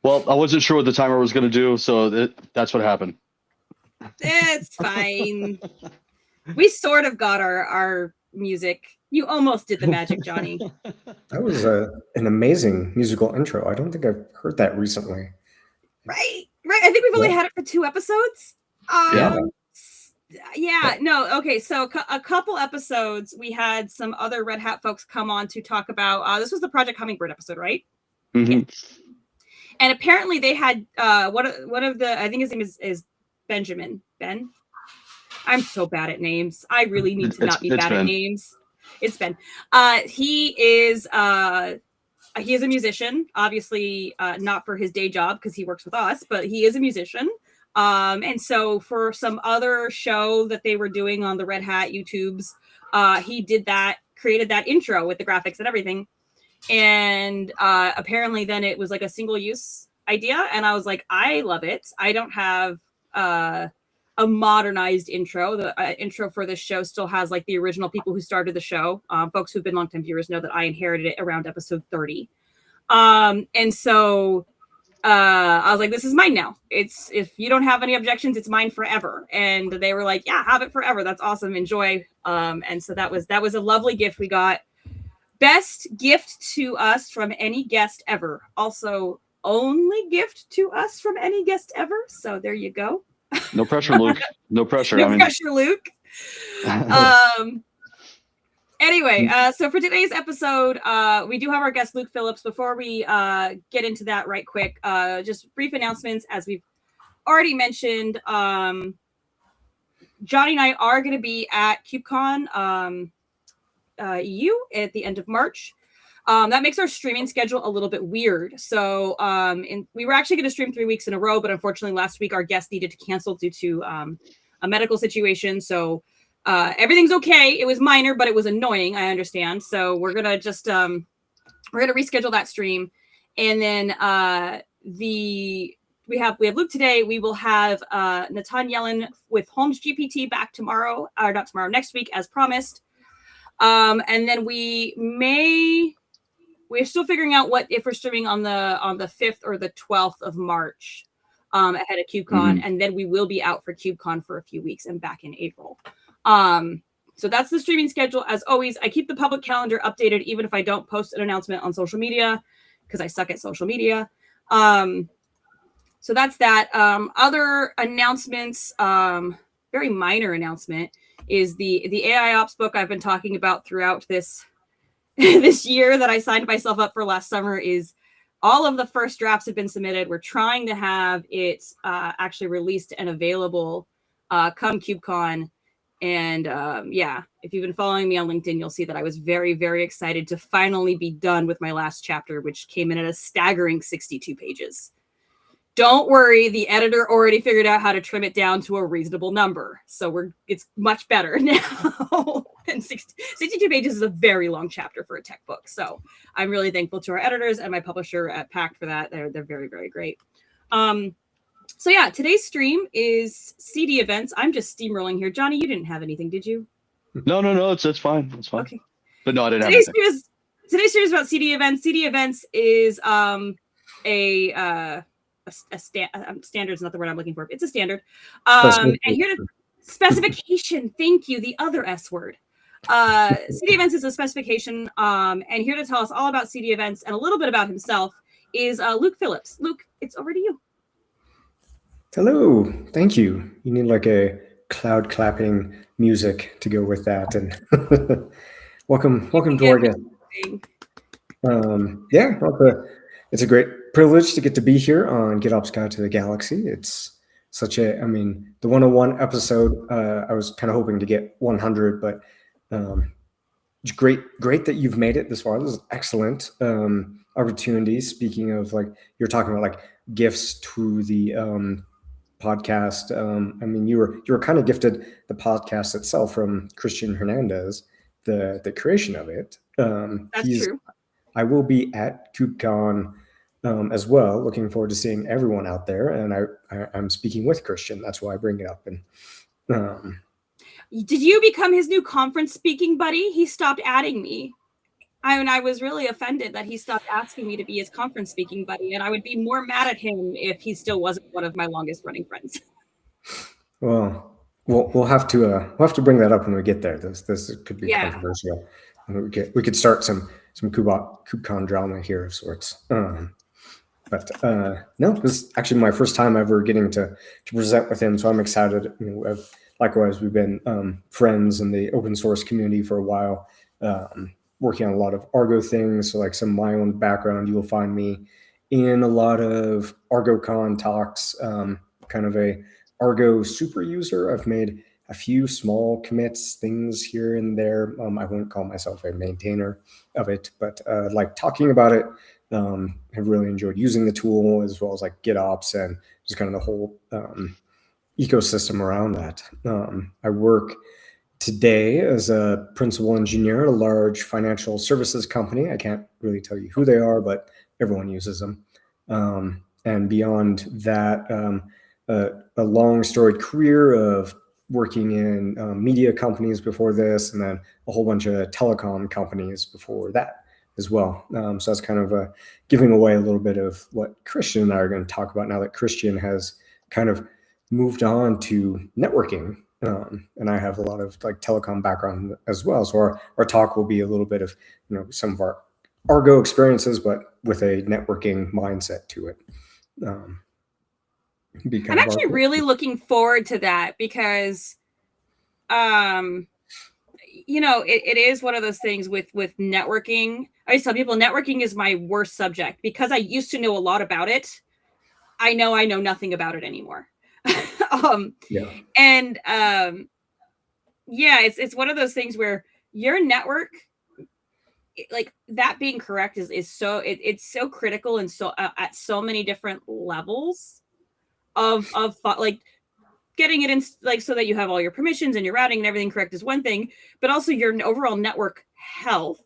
Well, I wasn't sure what the timer was going to do, so that's what happened. It's fine. We sort of got our music. You almost did the magic, Johnny. That was an amazing musical intro. I don't think I've heard that recently. Right. I think we've only had it for 2 episodes. No. Okay. So a couple episodes, we had some other Red Hat folks come on to talk about. This was the Project Hummingbird episode, right? Mm-hmm. Yeah. And apparently they had one of the, I think his name is Benjamin. Ben. I'm so bad at names. I really need to not be bad at names. It's Ben. He is a musician, obviously not for his day job because he works with us, but he is a musician. And so for some other show that they were doing on the Red Hat YouTubes, he created that intro with the graphics and everything. And apparently then it was like a single use idea. And I was like, I love it. I don't have a modernized intro. The intro for this show still has like the original people who started the show. Folks who've been longtime viewers know that I inherited it around episode 30. And so I was like, this is mine now. If you don't have any objections, it's mine forever. And they were like, yeah, have it forever. That's awesome. Enjoy. And so that was a lovely gift we got. Best gift to us from any guest ever. Also, only gift to us from any guest ever. So there you go. No pressure, Luke. No pressure. No pressure, Luke. Anyway, so for today's episode, we do have our guest, Luke Phillips. Before we get into that right quick, just brief announcements. As we've already mentioned, Johnny and I are going to be at KubeCon EU at the end of March. That makes our streaming schedule a little bit weird. So we were actually going to stream 3 weeks in a row, but unfortunately last week our guest needed to cancel due to a medical situation. So everything's okay. It was minor, but it was annoying. I understand. So we're going to just, we're going to reschedule that stream. And then we have Luke today. We will have Natan Yellen with Holmes GPT back tomorrow, or not tomorrow, next week as promised. And then we're still figuring out if we're streaming on the 5th or the 12th of March ahead of KubeCon. Mm-hmm. And then we will be out for KubeCon for a few weeks and back in April. So that's the streaming schedule. As always, I keep the public calendar updated, even if I don't post an announcement on social media, because I suck at social media. So that's that. Other announcements, very minor announcement, is the AI Ops book I've been talking about throughout this year that I signed myself up for last summer. Is all of the first drafts have been submitted. We're trying to have it actually released and available come KubeCon. And if you've been following me on LinkedIn, you'll see that I was very, very excited to finally be done with my last chapter, which came in at a staggering 62 pages. Don't worry, the editor already figured out how to trim it down to a reasonable number. So it's much better now. And 62 pages is a very long chapter for a tech book. So I'm really thankful to our editors and my publisher at Pact for that. They're very, very great. So yeah, today's stream is CDEvents. I'm just steamrolling here. Johnny, you didn't have anything, did you? No, it's fine. It's fine. Okay. But no, I didn't have anything. Today's stream is about CDEvents. CDEvents is a standard is not the word I'm looking for. It's a standard. And here to specification. Thank you. The other S word. CDEvents is a specification. And here to tell us all about CDEvents and a little bit about himself is Luke Phillips. Luke, it's over to you. Hello. Thank you. You need like a cloud clapping music to go with that. And welcome to our guest. It's a great privilege to get to be here on GitOps Guide to the Galaxy. It's such the 101 episode, I was kind of hoping to get 100, but it's great that you've made it this far. This is excellent opportunity. Speaking of, like, you're talking about like gifts to the podcast. You were kind of gifted the podcast itself from Christian Hernandez, the creation of it. That's true. I will be at KubeCon as well. Looking forward to seeing everyone out there. And I'm speaking with Christian. That's why I bring it up. And did you become his new conference speaking buddy? He stopped adding me. I was really offended that he stopped asking me to be his conference speaking buddy, and I would be more mad at him if he still wasn't one of my longest running friends. Well, we'll have to bring that up when we get there. This could be Yeah. controversial. We could start some KubeCon drama here of sorts. But no, this is actually my first time ever getting to present with him, so I'm excited. Likewise, we've been friends in the open source community for a while, working on a lot of Argo things. So like some of my own background, you will find me in a lot of ArgoCon talks, kind of a Argo super user. I've made a few small commits, things here and there. I wouldn't call myself a maintainer of it, but like talking about it. Have really enjoyed using the tool, as well as like GitOps and just kind of the whole ecosystem around that. I work today as a principal engineer at a large financial services company. I can't really tell you who they are, but everyone uses them. And beyond that, a long storied career of working in media companies before this, and then a whole bunch of telecom companies before that as well. So that's kind of giving away a little bit of what Christian and I are going to talk about now that Christian has kind of moved on to networking. And I have a lot of like telecom background as well. So our talk will be a little bit of, some of our Argo experiences, but with a networking mindset to it. I'm actually really looking forward to that because, it is one of those things with networking. I always tell people networking is my worst subject because I used to know a lot about it. I know nothing about it anymore. It's one of those things where your network, like that being correct is so it's so critical and so at so many different levels of like getting it in like so that you have all your permissions and your routing and everything correct is one thing, but also your overall network health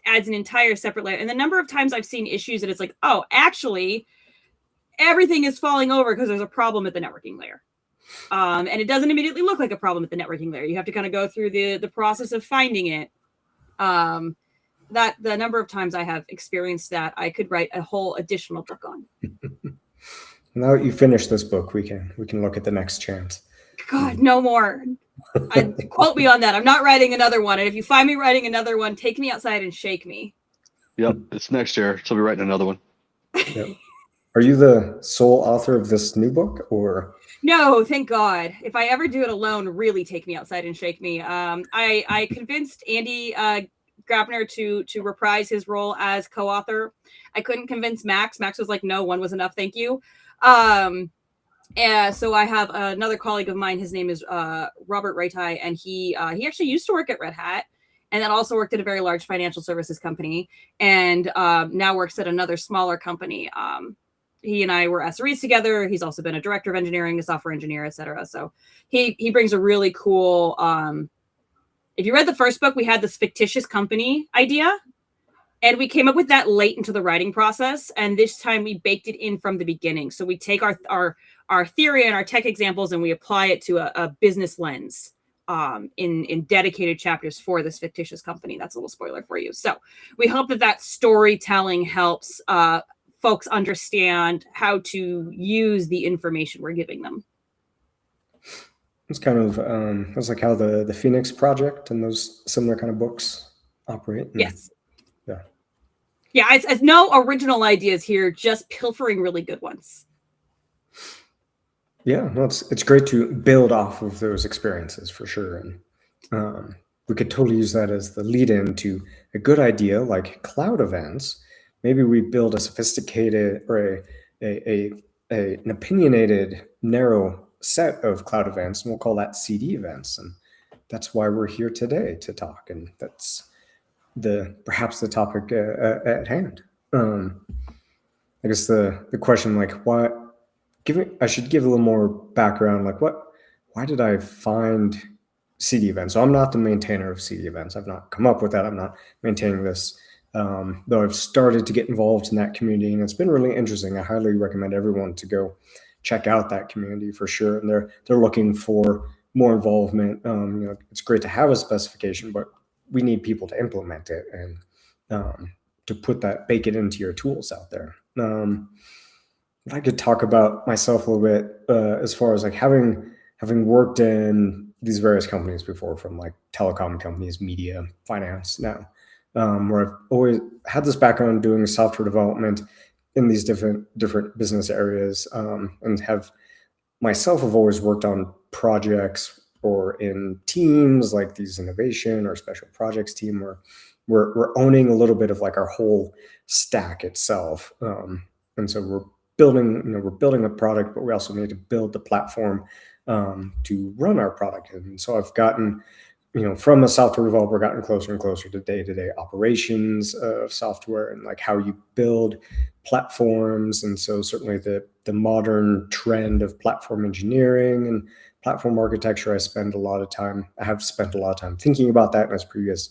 adds an entire separate layer. And the number of times I've seen issues that it's like, oh, actually everything is falling over because there's a problem at the networking layer. And it doesn't immediately look like a problem at the networking layer. You have to kind of go through the process of finding it. That the number of times I have experienced that, I could write a whole additional book on. Now that you finish this book, we can look at the next chance. God, no more. Quote me on that. I'm not writing another one. And if you find me writing another one, take me outside and shake me. Yep, it's next year. She'll be writing another one. Yep. Are you the sole author of this new book, or? No, thank God. If I ever do it alone, really take me outside and shake me. I convinced Andy Grabner to reprise his role as co-author. I couldn't convince Max. Max was like, no, one was enough. Thank you. And so I have another colleague of mine. His name is Robert Reitai, and he actually used to work at Red Hat, and then also worked at a very large financial services company, and now works at another smaller company. He and I were SREs together. He's also been a director of engineering, a software engineer, etc. So he brings a really cool. If you read the first book, we had this fictitious company idea, and we came up with that late into the writing process. And this time we baked it in from the beginning. So we take our theory and our tech examples and we apply it to a business lens in dedicated chapters for this fictitious company. That's a little spoiler for you. So we hope that storytelling helps folks understand how to use the information we're giving them. It's kind of that's like how the Phoenix Project and those similar kind of books operate. Yes. Yeah, it's no original ideas here, just pilfering really good ones. Yeah, no, it's great to build off of those experiences for sure. And we could totally use that as the lead in to a good idea like cloud events. Maybe we build a sophisticated or an opinionated, narrow set of cloud events, and we'll call that CDEvents. And that's why we're here today to talk. And that's perhaps the topic at hand. I guess the question, like, why? I should give a little more background. Like, why did I find CDEvents? So I'm not the maintainer of CDEvents. I've not come up with that. I'm not maintaining this. Though I've started to get involved in that community, and it's been really interesting. I highly recommend everyone to go check out that community for sure. And they're looking for more involvement. It's great to have a specification, but we need people to implement it. And to bake it into your tools out there. I could talk about myself a little bit as far as like having worked in these various companies before, from like telecom companies, media, finance now, where I've always had this background doing software development in these different business areas, and have always worked on projects or in teams like these innovation or special projects team, where we're owning a little bit of like our whole stack itself. And so we're building a product, but we also need to build the platform to run our product. And so I've gotten, from a software developer, gotten closer and closer to day-to-day operations of software and like how you build platforms. And so certainly the modern trend of platform engineering and platform architecture, I have spent a lot of time thinking about that in its previous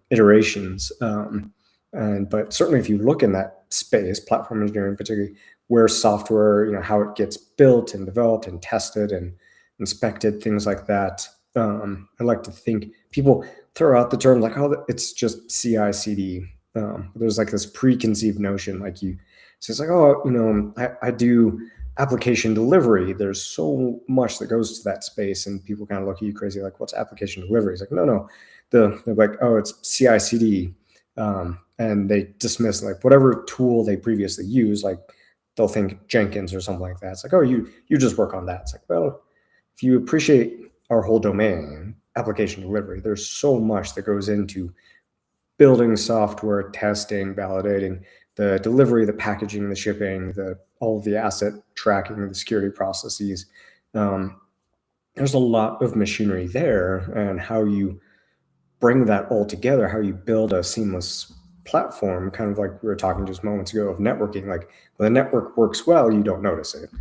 iterations. But certainly if you look in that space, platform engineering, particularly where software, how it gets built and developed and tested and inspected, things like that. I like to think people throw out the term like, oh, it's just CI/CD. There's like this preconceived notion, so it's like, oh, I do application delivery. There's so much that goes to that space, and people kind of look at you crazy, like, what's application delivery? It's like, no. They're like, oh, it's CI/CD. And they dismiss like whatever tool they previously used, like they'll think Jenkins or something like that. It's like, oh, you just work on that. It's like, well, if you appreciate our whole domain, application delivery, there's so much that goes into building software, testing, validating, the delivery, the packaging, the shipping, all of the asset tracking, the security processes. There's a lot of machinery there, and how you bring that all together, how you build a seamless platform, kind of like we were talking just moments ago of networking. Like when the network works well, you don't notice it.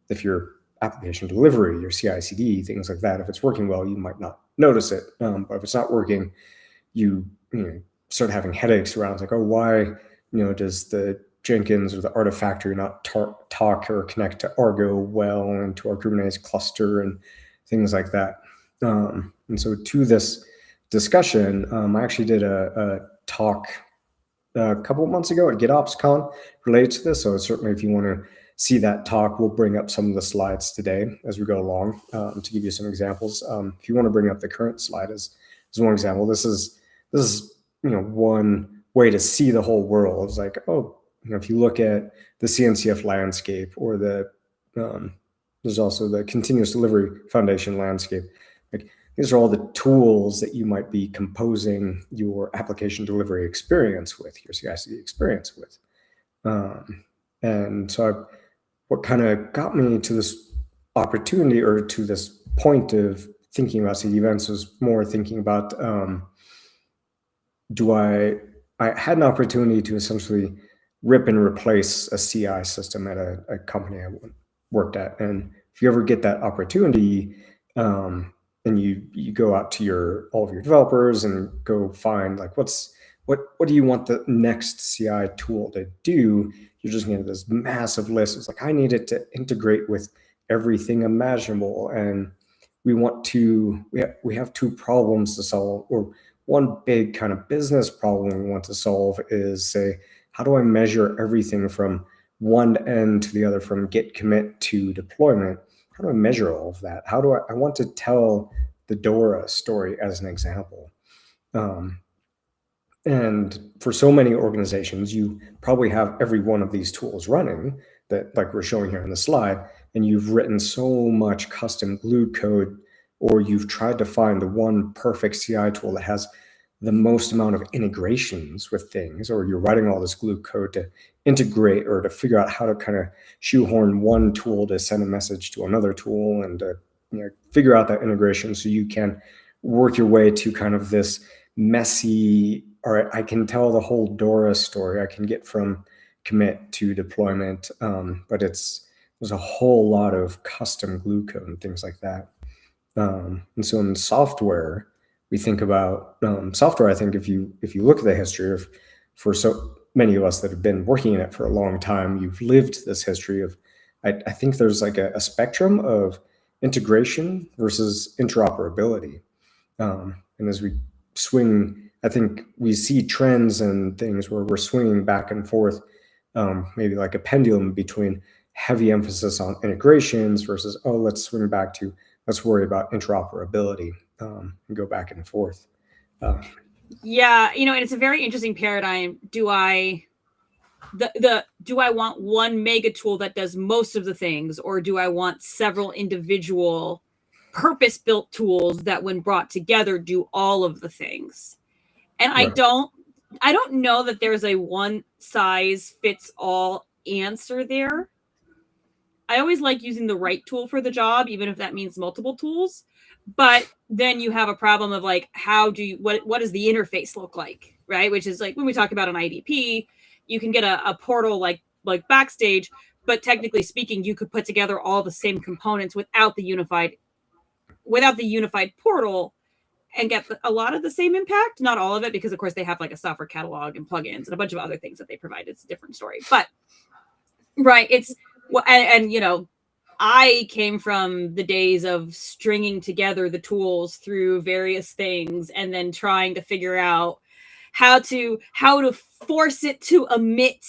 If your application delivery, your CI/CD, things like that, if it's working well, you might not notice it. But if it's not working, you start having headaches around. It's like, oh, why does the Jenkins or the Artifactory not talk or connect to Argo well and to our Kubernetes cluster and things like that. And so to this discussion, I actually did a talk a couple of months ago at GitOps Con related to this. So certainly if you want to see that talk, we'll bring up some of the slides today as we go along to give you some examples. If you want to bring up the current slide as one example, this is one way to see the whole world. It's like, oh, if you look at the CNCF landscape, or there's also the Continuous Delivery Foundation landscape. Like, these are all the tools that you might be composing your application delivery experience with, your CI/CD experience with. And so what kind of got me to this opportunity, or to this point of thinking about CDEvents, was more thinking about, I had an opportunity to essentially rip and replace a CI system at a company I worked at. And if you ever get that opportunity, and you go out to all of your developers and go find like, what do you want the next CI tool to do? You're just going to get this massive list. It's like, I need it to integrate with everything imaginable. And we have two problems to solve, or one big kind of business problem we want to solve is, say, how do I measure everything from one end to the other, from git commit to deployment? How do I measure all of that? How do I want to tell the Dora story as an example? And for so many organizations, you probably have every one of these tools running that, like we're showing here in the slide, and you've written so much custom glued code, or you've tried to find the one perfect CI tool that has the most amount of integrations with things, or you're writing all this glue code to integrate, or to figure out how to kind of shoehorn one tool to send a message to another tool, and to figure out that integration so you can work your way to kind of this messy, all right, I can tell the whole Dora story. I can get from commit to deployment, but there's a whole lot of custom glue code and things like that. And so in software, we think about software. I think if you look at the history for so many of us that have been working in it for a long time, you've lived this history of, I think there's like a spectrum of integration versus interoperability. And as we swing I think we see trends and things where we're swinging back and forth, maybe like a pendulum between heavy emphasis on integrations versus, oh, let's swing back to, let's worry about interoperability, and go back and forth. Yeah, and it's a very interesting paradigm. Do I want one mega tool that does most of the things, or do I want several individual purpose-built tools that when brought together do all of the things? And right. I don't know that there's a one size fits all answer there. I always like using the right tool for the job, even if that means multiple tools. But then you have a problem of like, what does the interface look like, right? Which is like when we talk about an IDP, you can get a portal like Backstage, but technically speaking, you could put together all the same components without the unified portal and get a lot of the same impact. Not all of it, because of course they have like a software catalog and plugins and a bunch of other things that they provide. It's a different story, but right. It's and I came from the days of stringing together the tools through various things and then trying to figure out how to force it to emit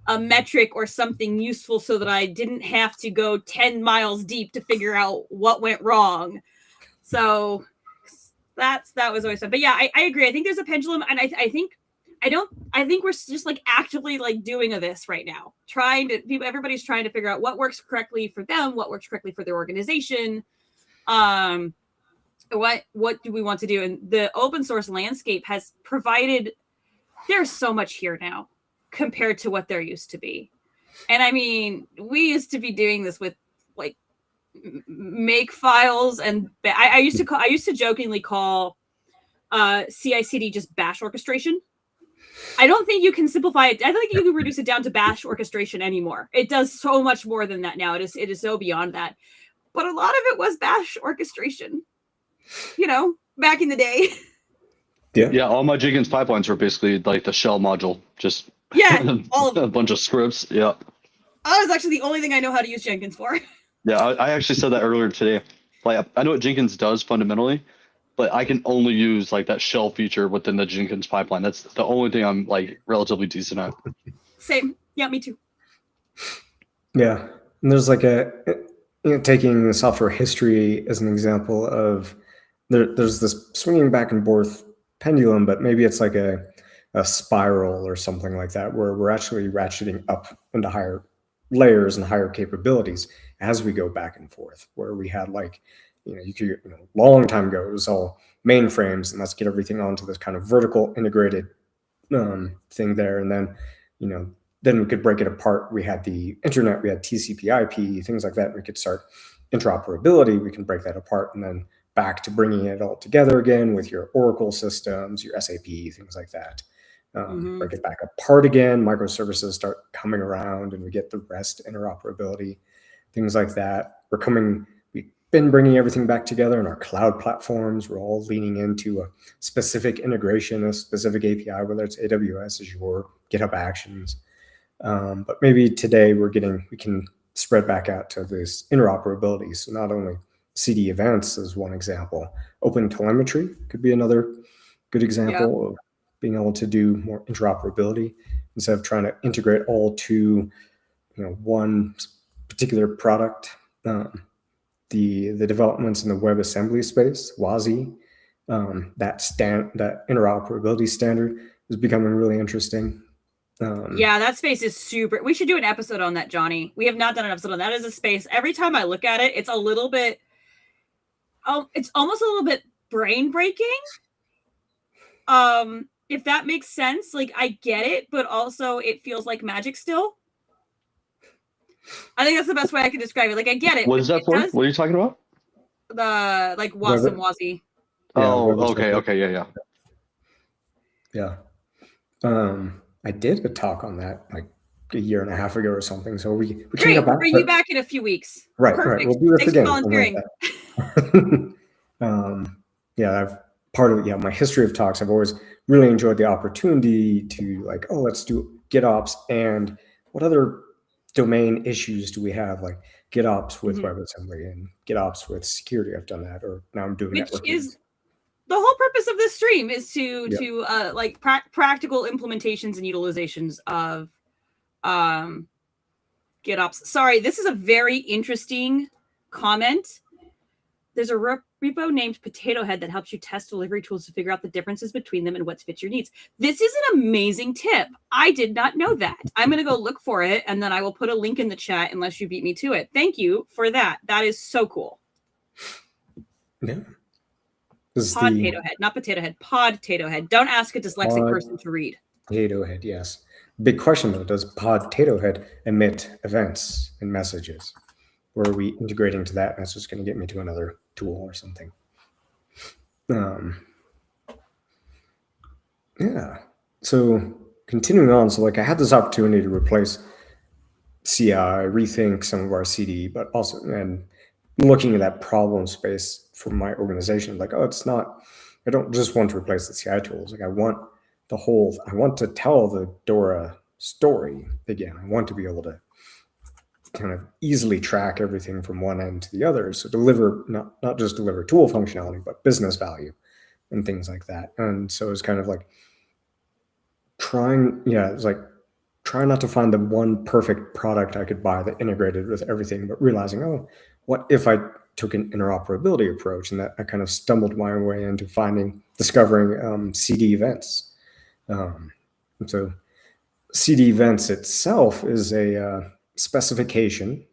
a metric or something useful so that I didn't have to go 10 miles deep to figure out what went wrong. So that was always fun. But yeah, I agree. I think there's a pendulum, and I think we're just like actively like doing this right now. Everybody's trying to figure out what works correctly for them, what works correctly for their organization. What do we want to do? And the open source landscape has provided, there's so much here now compared to what there used to be. And I mean, we used to be doing this with like make files, and I used to jokingly call CI/CD just bash orchestration. I don't think you can simplify it. I don't think you can reduce it down to bash orchestration anymore. It does so much more than that now. It is so beyond that. But a lot of it was bash orchestration, back in the day. Yeah, all my Jenkins pipelines were basically like the shell module, just all of a bunch of scripts. Yeah. That was actually the only thing I know how to use Jenkins for. Yeah, I actually said that earlier today. Like, I know what Jenkins does fundamentally, but I can only use like that shell feature within the Jenkins pipeline. That's the only thing I'm like relatively decent at. Same. Yeah, me too. Yeah. And there's like taking software history as an example of there's this swinging back and forth pendulum, but maybe it's like a spiral or something like that, where we're actually ratcheting up into higher layers and higher capabilities as we go back and forth, where we had like, long time ago, it was all mainframes, and let's get everything onto this kind of vertical integrated thing there. And then, then we could break it apart. We had the internet, we had TCP/IP, things like that. We could start interoperability. We can break that apart, and then back to bringing it all together again with your Oracle systems, your SAP, things like that. Break it back apart again. Microservices start coming around, and we get the REST interoperability, things like that. We've been bringing everything back together in our cloud platforms. We're all leaning into a specific integration, a specific API, whether it's AWS, Azure, GitHub Actions. But maybe today we can spread back out to this interoperability. So not only CDEvents is one example. OpenTelemetry could be another good example of being able to do more interoperability instead of trying to integrate all to one particular product. The developments in the WebAssembly space, WASI, that interoperability standard is becoming really interesting. That space is super. We should do an episode on that, Johnny. We have not done an episode on that. As a space, every time I look at it, it's a little bit. It's almost a little bit brain breaking. If that makes sense, like I get it, but also it feels like magic still. I think that's the best way I can describe it. Like I get it. What is that for? What are you talking about? The like WASM WASI. Oh, okay, yeah. I did a talk on that like a year and a half ago or something. So we can go back. Bring you back in a few weeks. Right. Perfect. Right. We'll do this again. I've part of my history of talks. I've always really enjoyed the opportunity to like, let's do GitOps, and what other domain issues do we have? Like GitOps with WebAssembly and GitOps with security. I've done that, or now I'm doing networking. whole purpose of this stream is to Yeah. like practical implementations and utilizations of GitOps. Sorry, this is a very interesting comment. There's a repo named Potato Head that helps you test delivery tools to figure out the differences between them and what fits your needs. This is an amazing tip. I did not know that. I'm going to go look for it, and then I will put a link in the chat unless you beat me to it. Thank you for that. That is so cool. Yeah. Potato Head, not Potato Head. Potato Head. Don't ask a dyslexic person to read. Potato Head, yes. Big question though, does Potato Head emit events and messages? Or are we integrating to that and that's just going to get me to another tool or something? Yeah. So continuing on, so like I had this opportunity to replace CI, rethink some of our CD, but also and looking at that problem space for my organization, like, oh, it's not, I don't just want to replace the CI tools. Like I want to tell the Dora story again. I want to be able to kind of easily track everything from one end to the other. So deliver, not just deliver tool functionality, but business value and things like that. And so it's kind of like trying not to find the one perfect product I could buy that integrated with everything, but realizing, oh, what if I took an interoperability approach? And that I kind of stumbled my way into discovering CDEvents. And so CDEvents itself is a specification.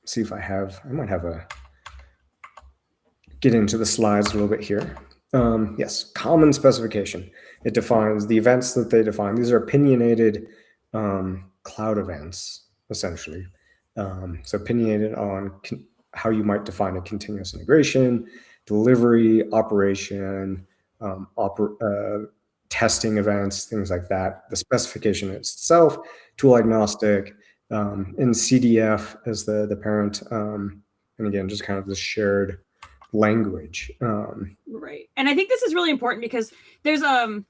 See if I might have get into the slides a little bit here. Yes, common specification. It defines the events that they define. These are opinionated cloud events, essentially. So opinionated on how you might define a continuous integration, delivery, operation, testing events, things like that. The specification itself, tool agnostic, in CDF as the parent, and again, just kind of the shared language. Right. And I think this is really important because there's in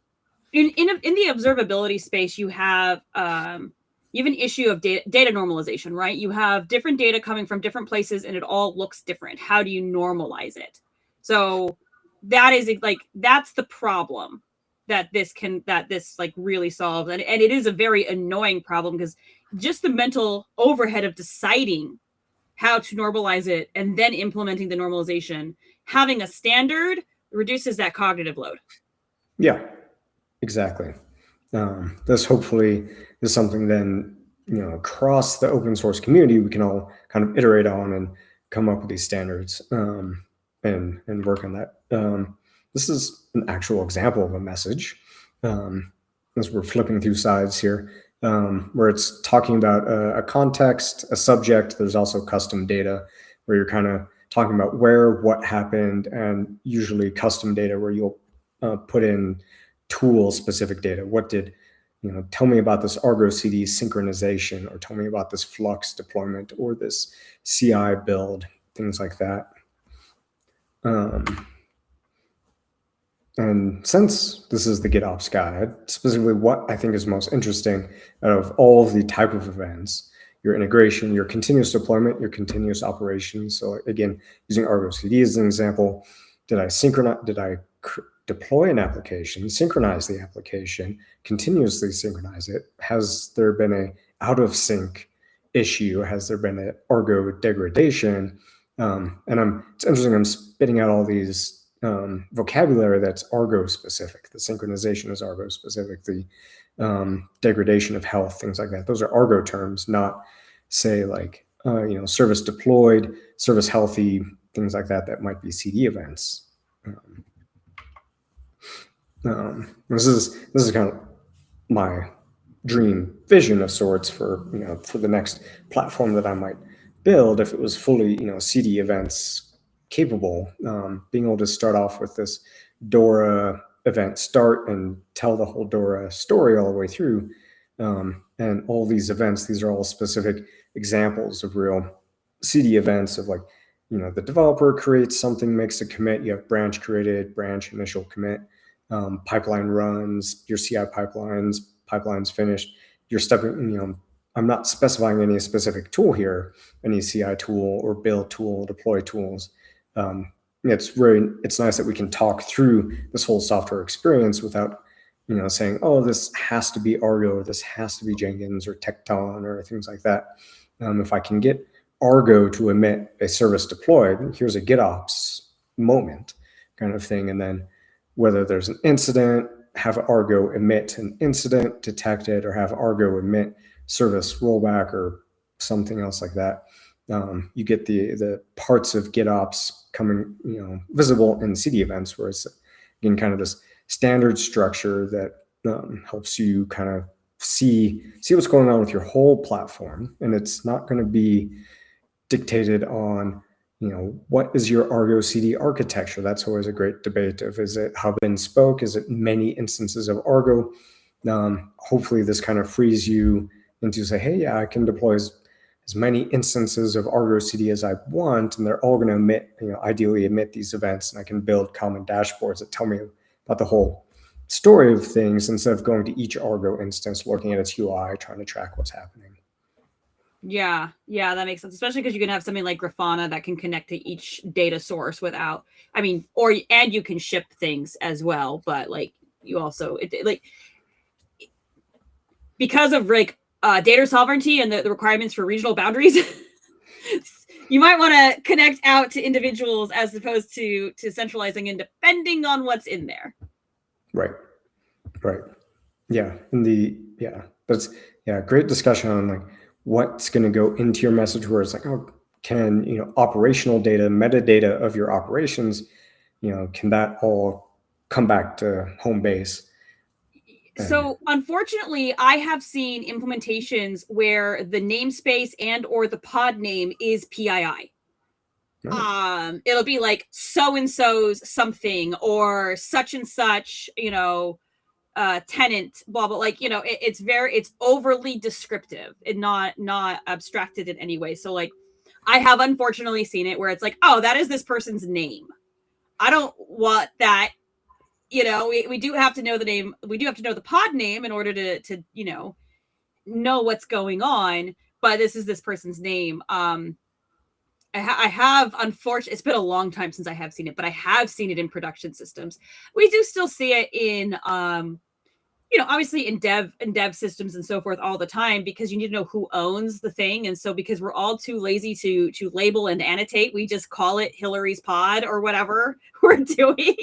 the observability space, you have an issue of data normalization, right? You have different data coming from different places and it all looks different. How do you normalize it? So that is like, that's the problem that this like really solves. And it is a very annoying problem because just the mental overhead of deciding how to normalize it and then implementing the normalization, having a standard reduces that cognitive load. Yeah, exactly. This hopefully is something then, across the open source community, we can all kind of iterate on and come up with these standards and work on that. This is an actual example of a message. As we're flipping through slides here, where it's talking about a context, a subject. There's also custom data where you're kind of talking about what happened, and usually custom data where you'll put in tool-specific data. What did, tell me about this Argo CD synchronization, or tell me about this Flux deployment, or this CI build, things like that. And since this is the GitOps guide, specifically what I think is most interesting out of all of the type of events, your integration, your continuous deployment, your continuous operations. So again, using Argo CD as an example, did I deploy an application, synchronize the application, continuously synchronize it? Has there been a out of sync issue? Has there been an Argo degradation? And it's interesting, I'm spitting out all these vocabulary that's Argo specific. The synchronization is Argo specific. The degradation of health, things like that. Those are Argo terms, not say like service deployed, service healthy, things like that. That might be CDEvents. This is kind of my dream vision of sorts for the next platform that I might build if it was fully CDEvents capable, being able to start off with this Dora event start and tell the whole Dora story all the way through. And all these events, these are all specific examples of real CDEvents of like, the developer creates something, makes a commit, you have branch created, branch initial commit, pipeline runs, your CI pipelines finished, you're stepping, I'm not specifying any specific tool here, any CI tool or build tool, deploy tools. it's nice that we can talk through this whole software experience without, saying, oh, this has to be Argo, or this has to be Jenkins or Tecton or things like that. If I can get Argo to emit a service deployed, here's a GitOps moment kind of thing. And then whether there's an incident, have Argo emit an incident, detect it, or have Argo emit service rollback or something else like that. You get the parts of GitOps coming, visible in CDEvents, where it's again kind of this standard structure that helps you kind of see what's going on with your whole platform, and it's not going to be dictated on what is your Argo CD architecture. That's always a great debate of, is it hub and spoke, is it many instances of Argo? Hopefully this kind of frees you into say, hey, yeah, I can deploy as many instances of Argo CD as I want, and they're all going to emit, ideally emit these events, and I can build common dashboards that tell me about the whole story of things instead of going to each Argo instance, looking at its UI, trying to track what's happening. Yeah, that makes sense, especially because you can have something like Grafana that can connect to each data source without, and you can ship things as well, but like you also, because of data sovereignty and the requirements for regional boundaries, you might want to connect out to individuals as opposed to centralizing and depending on what's in there. Right. Yeah. That's great discussion on like what's going to go into your message, where it's like, oh, can, operational data, metadata of your operations, can that all come back to home base? So unfortunately, I have seen implementations where the namespace and or the pod name is PII. Oh. It'll be like so-and-so's something or such and such, tenant, blah, blah, it's overly descriptive and not abstracted in any way. So like, I have unfortunately seen it where it's like, oh, that is this person's name. I don't want that. We do have to know the name. We do have to know the pod name in order to know what's going on. But this is this person's name. I have, unfortunately, it's been a long time since I have seen it, but I have seen it in production systems. We do still see it in, obviously in dev systems and so forth all the time, because you need to know who owns the thing. And so because we're all too lazy to label and annotate, we just call it Hillary's pod or whatever we're doing.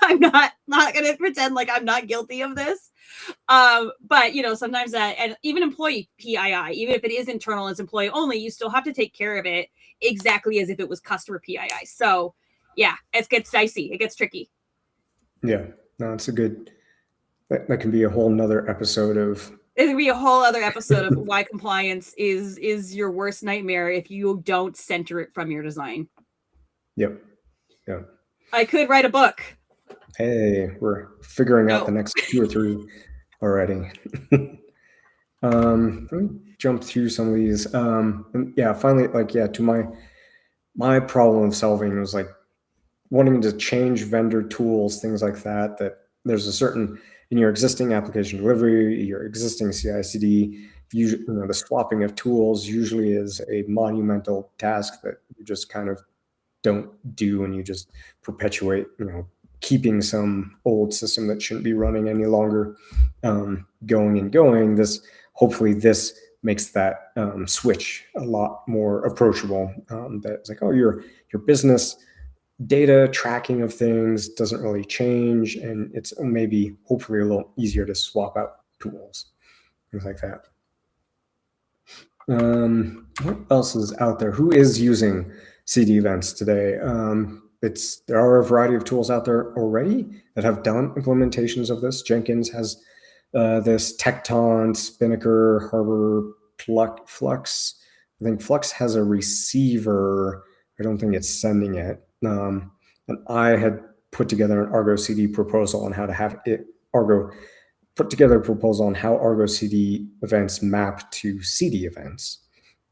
I'm not going to pretend like I'm not guilty of this. But sometimes that, and even employee PII, even if it is internal, it's employee only, you still have to take care of it exactly as if it was customer PII. So yeah, it gets dicey. It gets tricky. Yeah, no, it's that can be a whole nother episode of. It could be a whole other episode of why compliance is your worst nightmare if you don't center it from your design. Yep. Yeah. I could write a book. Hey, we're figuring out the next 2 or 3 already. Let me jump through some of these. Finally, to my problem of solving was like wanting to change vendor tools, things like that, that there's a certain, in your existing application delivery, your existing CI/CD, usually, the swapping of tools usually is a monumental task that you just kind of don't do, and you just perpetuate, keeping some old system that shouldn't be running any longer, going. Hopefully this makes that switch a lot more approachable. That it's like, oh, your business data tracking of things doesn't really change, and it's maybe hopefully a little easier to swap out tools, things like that. What else is out there? Who is using CDEvents today? There are a variety of tools out there already that have done implementations of this. Jenkins has this, Tecton, Spinnaker, Harbor, Flux. I think Flux has a receiver. I don't think it's sending it. And I had put together an Argo CD proposal on how to have Argo put together a proposal on how Argo CD events map to CDEvents.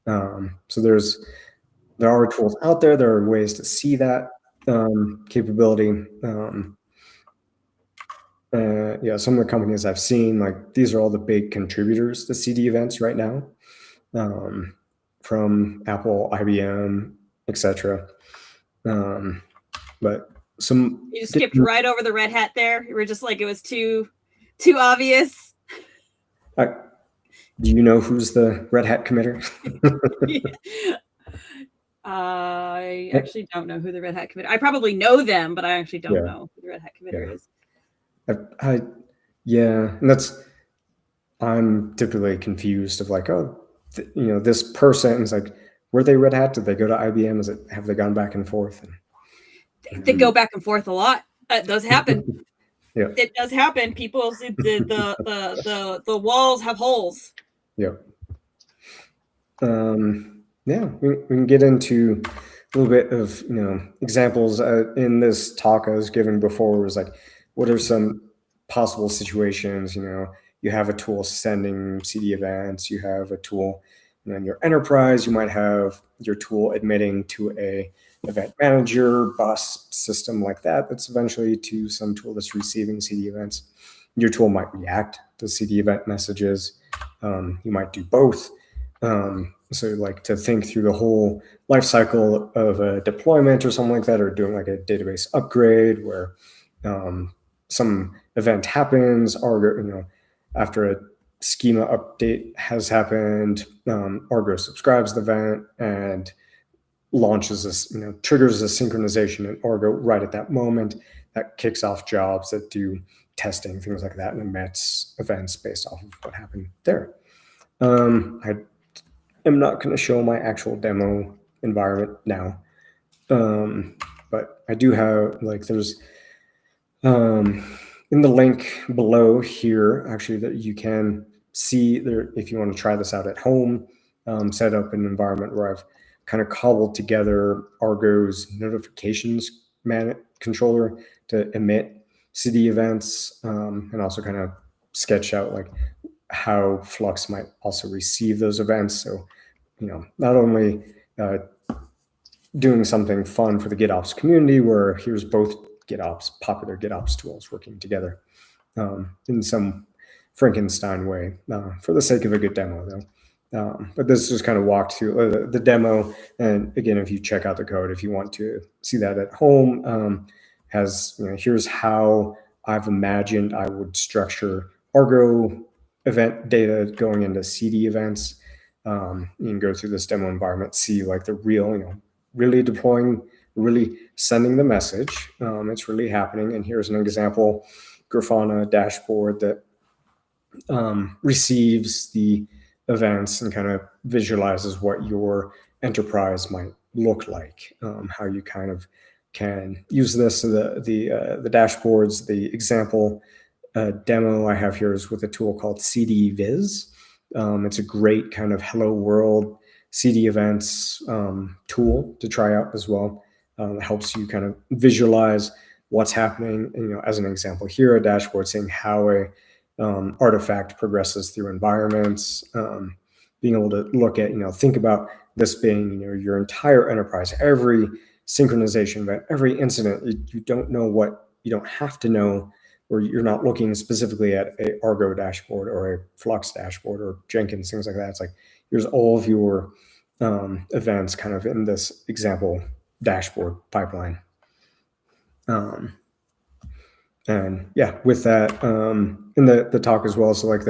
So there are tools out there. There are ways to see that capability. Some of the companies I've seen, like these are all the big contributors to CDEvents right now, from Apple, IBM, etc. But You just skipped right over the Red Hat there. You were just like, it was too obvious. Do you know who's the Red Hat committer? I actually don't know who the Red Hat committer. I probably know them, but I actually don't know who the Red Hat committer is. And I'm typically confused of like, this person is like, were they Red Hat? Did they go to IBM? Have they gone back and forth? They go back and forth a lot. That does happen. Yeah, it does happen. People, the walls have holes. Yeah. We can get into a little bit of examples in this talk I was giving before. Was like, what are some possible situations? You have a tool sending CDEvents. You have a tool in your enterprise. You might have your tool admitting to a event manager bus system like that. That's eventually to some tool that's receiving CDEvents. Your tool might react to CDEvent messages. You might do both. So like to think through the whole life cycle of a deployment or something like that, or doing like a database upgrade where some event happens, or after a schema update has happened, Argo subscribes the event and launches this, triggers a synchronization in Argo right at that moment. That kicks off jobs that do testing, things like that, and emits events based off of what happened there. I am not going to show my actual demo environment now, but I do have there's in the link below here actually that you can see there if you want to try this out at home. Set up an environment where I've kind of cobbled together Argo's notifications controller to emit CDEvents, and also kind of sketch out like how Flux might also receive those events. So, not only doing something fun for the GitOps community where here's both popular GitOps tools working together in some Frankenstein way, for the sake of a good demo though. But this just kind of walked through the demo. And again, if you check out the code, if you want to see that at home, here's how I've imagined I would structure Argo event data going into CDEvents. You can go through this demo environment, see like the real, really deploying, really sending the message. It's really happening. And here's an example Grafana dashboard that receives the events and kind of visualizes what your enterprise might look like, how you kind of can use this. The dashboards, the example demo I have here is with a tool called CDEviz. It's a great kind of hello world CDEvents tool to try out as well. It helps you kind of visualize what's happening. And, as an example here, a dashboard saying how a artifact progresses through environments, being able to look at, think about this being, your entire enterprise, every synchronization event, every incident. You don't have to know, or you're not looking specifically at a Argo dashboard or a Flux dashboard or Jenkins, things like that. It's like, here's all of your events kind of in this example dashboard pipeline. And yeah, with that in the talk as well, so like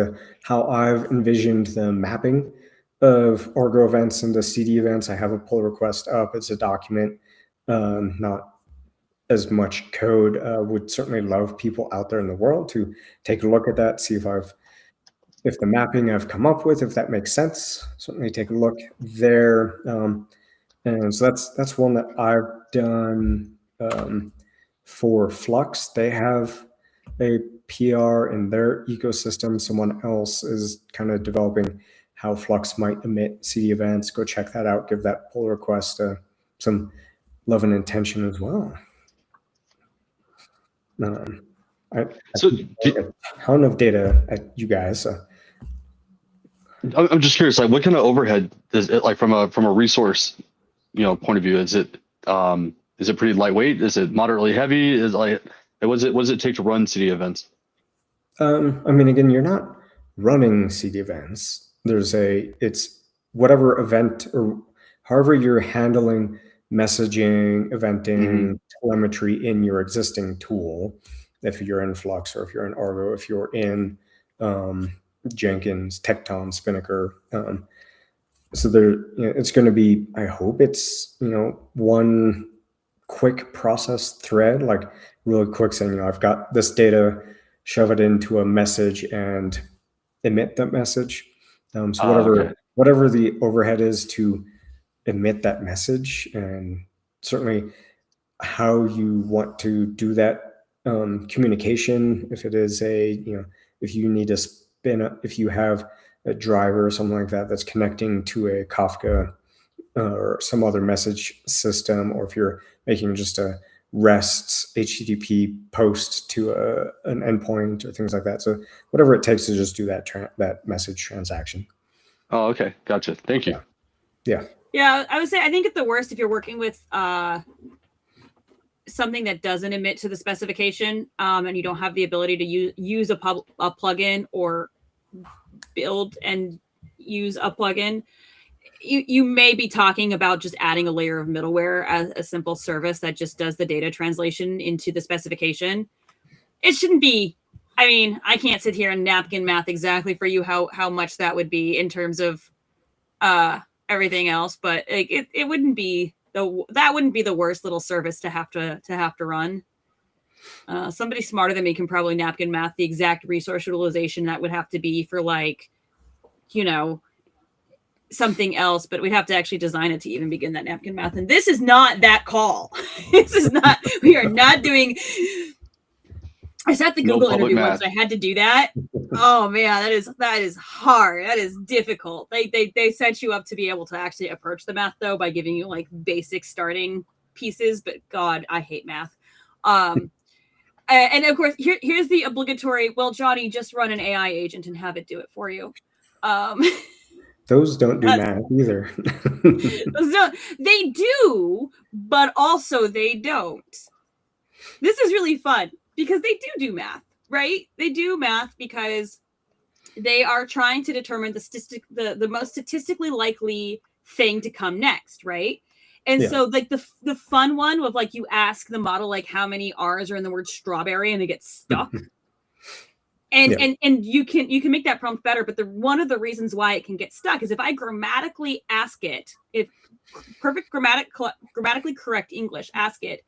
how I've envisioned the mapping of Argo events into CDEvents. I have a pull request up. It's a document, not as much code. Would certainly love people out there in the world to take a look at that, see if the mapping I've come up with, if that makes sense. Certainly take a look there. And so that's one that I've done for Flux. They have a PR in their ecosystem. Someone else is kind of developing how Flux might emit CDEvents. Go check that out. Give that pull request some love and attention as well. I ton of data at you guys. I'm just curious, like, what kind of overhead does it, like, from a resource, point of view? Is it pretty lightweight? Is it moderately heavy? Is like, what does it take to run CDEvents? Again, you're not running CDEvents. It's whatever event or however you're handling messaging, eventing, telemetry in your existing tool. If you're in Flux or if you're in Argo, if you're in Jenkins, Tecton, Spinnaker. So there, it's going to be, I hope it's, one quick process thread, like really quick saying, I've got this data, shove it into a message and emit that message. So whatever the overhead is to emit that message, and certainly how you want to do that communication. If it is if you need to if you have a driver or something like that that's connecting to a Kafka or some other message system, or if you're making just a REST HTTP post to an endpoint or things like that. So whatever it takes to just do that message transaction. Oh, okay. Gotcha. Thank you. Yeah. Yeah, I would say, I think at the worst, if you're working with something that doesn't emit to the specification, and you don't have the ability to use a plugin or build and use a plugin, you may be talking about just adding a layer of middleware as a simple service that just does the data translation into the specification. It shouldn't be, I mean, I can't sit here and napkin math exactly for you how much that would be in terms of everything else, but it wouldn't be that wouldn't be the worst little service to have to run. Somebody smarter than me can probably napkin math the exact resource utilization that would have to be for, like, something else, but we'd have to actually design it to even begin that napkin math. And this is not that call. This is not, we are not doing, I sat the Google interview once. I had to do that. Oh man, that is hard. That is difficult. They set you up to be able to actually approach the math, though, by giving you like basic starting pieces. But God, I hate math. And of course, here's the obligatory. Well, Johnny, just run an AI agent and have it do it for you. Those don't do math either. They do, but also they don't. This is really fun because they do math, right? They do math because they are trying to determine the most statistically likely thing to come next, right? And so like the fun one of, like, you ask the model like how many R's are in the word strawberry and they get stuck. And you can make that prompt better, but one of the reasons why it can get stuck is if I grammatically ask it, if perfect grammatically correct English, ask it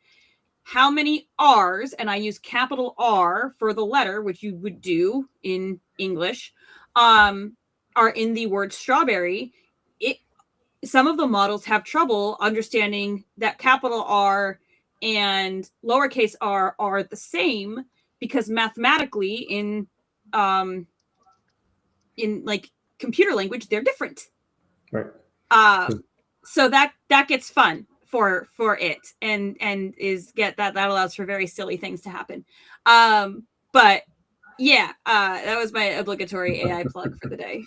how many R's, and I use capital R for the letter, which you would do in English, are in the word strawberry. Some of the models have trouble understanding that capital R and lowercase r are the same, because mathematically in like computer language, they're different. Right. So that gets fun for it, and that allows for very silly things to happen. But yeah, that was my obligatory AI plug for the day.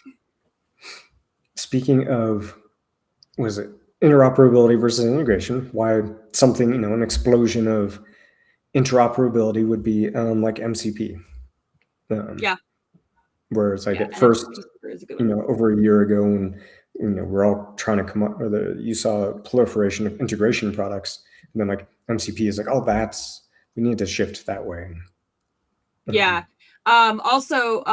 Speaking of, was it interoperability versus integration? Why something, an explosion of interoperability would be like MCP. Whereas like at first, over a year ago, when we're all trying to come up, you saw a proliferation of integration products, and then like MCP is like, oh, we need to shift that way. Also,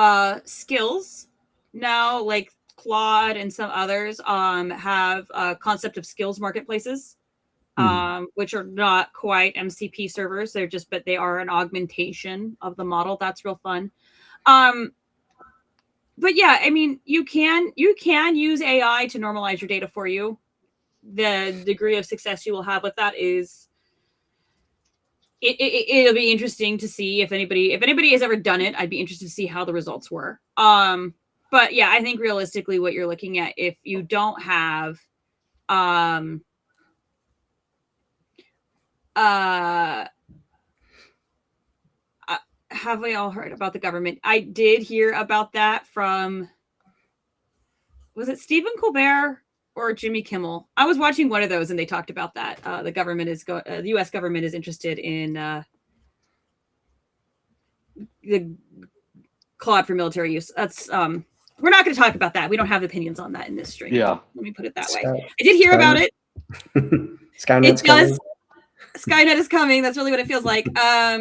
skills now, like Claude and some others, have a concept of skills marketplaces, which are not quite MCP servers. But they are an augmentation of the model. That's real fun. But yeah, I mean, you can use AI to normalize your data for you. The degree of success you will have with that is, it'll be interesting to see if anybody has ever done it. I'd be interested to see how the results were. But yeah, I think realistically what you're looking at, if you don't have have we all heard about the government? I did hear about that from, was it Stephen Colbert or Jimmy Kimmel? I was watching one of those and they talked about that. The U.S. government is interested in the Claude for military use. That's we're not going to talk about that. We don't have opinions on that in this stream. Yeah. Let me put it that way. I did hear about it. Skynet's It does. coming. Skynet is coming. That's really what it feels like. I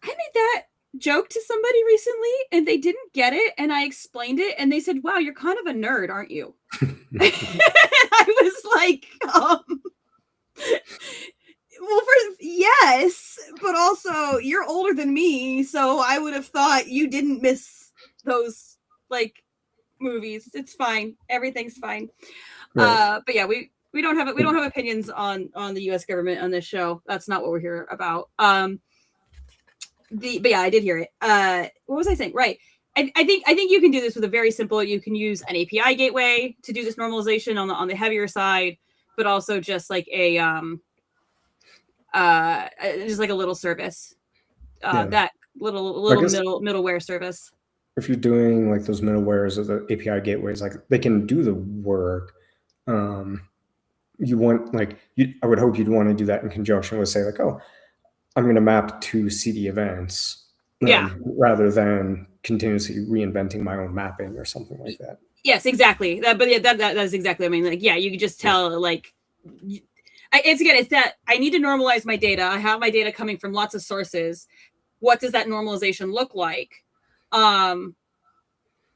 made that joke to somebody recently and they didn't get it, and I explained it and they said, wow, you're kind of a nerd, aren't you? I was like, well, first, yes, but also you're older than me, so I would have thought you didn't miss those like movies. It's fine. Everything's fine. Right. But yeah, we don't have opinions on the U.S. government on this show. That's not what we're here about. But yeah, I did hear it. What was I saying? Right. I think you can do this with a very simple. You can use an API gateway to do this normalization on the heavier side, but also just like a just like a little service, that little middleware service. If you're doing like those middlewares or the API gateways, like they can do the work. You want I would hope you'd want to do that in conjunction with, say, like, oh, I'm going to map to CDEvents, rather than continuously reinventing my own mapping or something like that. Yes, exactly. That is exactly. I mean, like, yeah, you could just tell, like, it's that I need to normalize my data. I have my data coming from lots of sources. What does that normalization look like?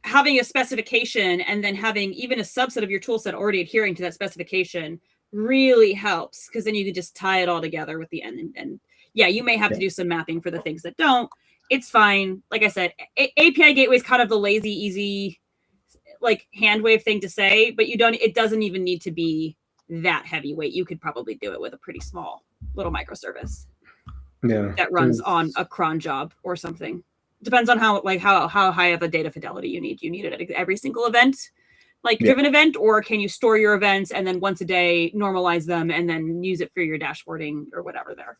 Having a specification and then having even a subset of your tool set already adhering to that specification really helps, because then you can just tie it all together with the end. And yeah, you may have to do some mapping for the things that don't. It's fine. Like I said, API gateway is kind of the lazy, easy, like hand wave thing to say, but it doesn't even need to be that heavyweight. You could probably do it with a pretty small little microservice that runs on a cron job or something. Depends on how high of a data fidelity you need. You need it at every single event, like driven event, or can you store your events and then once a day normalize them and then use it for your dashboarding or whatever there?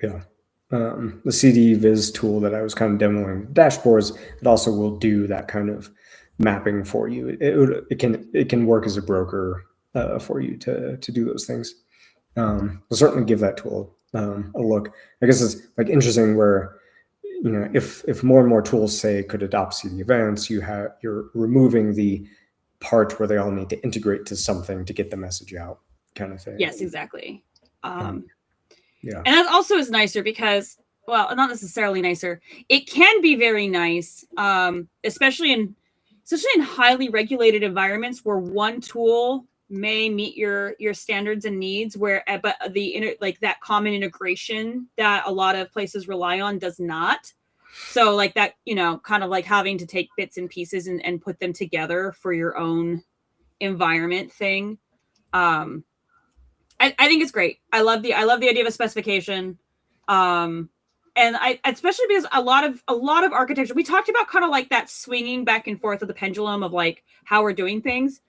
Yeah. The CDEviz tool that I was kind of demoing dashboards, it also will do that kind of mapping for you. It can work as a broker for you to do those things. We'll certainly give that tool a look. I guess it's like interesting where, you know, if more and more tools, say, could adopt CDEvents, you're removing the part where they all need to integrate to something to get the message out, kind of thing. Yes, exactly. Yeah. And that also is nicer because, well, not necessarily nicer. It can be very nice, especially in highly regulated environments where one tool may meet your standards and needs, but that common integration that a lot of places rely on does not. So like that, you know, kind of like having to take bits and pieces and put them together for your own environment thing. I think it's great. I love the idea of a specification. And especially because a lot of architecture, we talked about kind of like that swinging back and forth of the pendulum of like how we're doing things.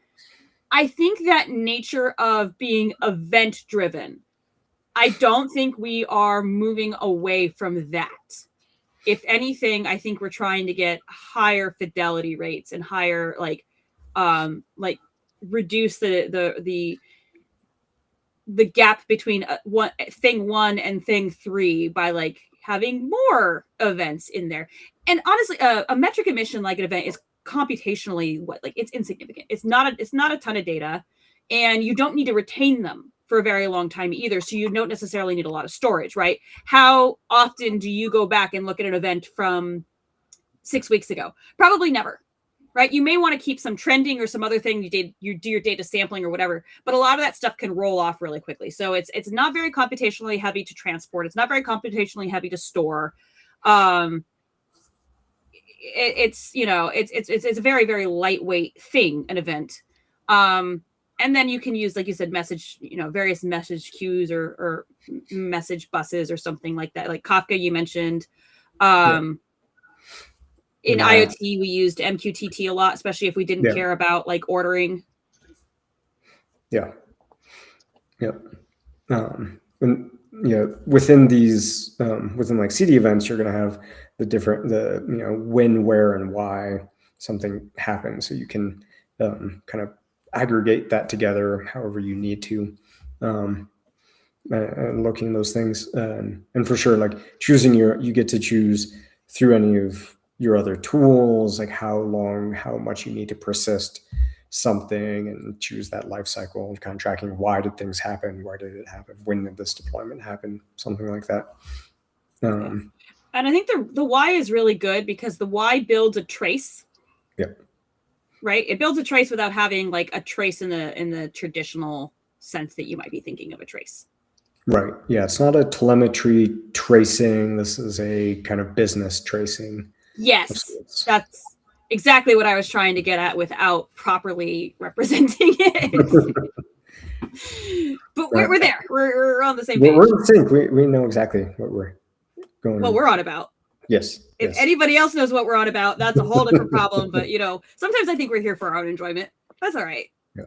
I think that nature of being event driven, I don't think we are moving away from that. If anything, I think we're trying to get higher fidelity rates and higher reduce the gap between thing 1 and thing 3 by like having more events in there. And honestly, a metric emission like an event is computationally it's insignificant. It's not a ton of data, and you don't need to retain them for a very long time either. So you don't necessarily need a lot of storage, right? How often do you go back and look at an event from 6 weeks ago? Probably never, right? You may want to keep some trending or some other thing. You do your data sampling or whatever, but a lot of that stuff can roll off really quickly. So it's not very computationally heavy to transport. It's not very computationally heavy to store. It's a very, very lightweight thing, an event. And then you can use, like you said, various message queues or message buses or something like that. Like Kafka, you mentioned. In IoT, we used MQTT a lot, especially if we didn't care about like ordering. Yeah. And within these, within like CDEvents, you're going to have when, where, and why something happens. So you can kind of aggregate that together however you need to, and looking those things. And for sure, like you get to choose through any of your other tools, like how much you need to persist something and choose that life cycle of kind of tracking why did things happen, why did it happen, when did this deployment happen, something like that. And I think the why is really good because the why builds a trace. Yep. Right. It builds a trace without having like a trace in the traditional sense that you might be thinking of a trace. Right. Yeah. It's not a telemetry tracing. This is a kind of business tracing. Yes. That's exactly what I was trying to get at without properly representing it. But we're there. We're on the same page. We're in sync. We know exactly what we're going what we're on about. Yes. If anybody else knows what we're on about, that's a whole different problem. But sometimes I think we're here for our own enjoyment. That's all right. Yeah.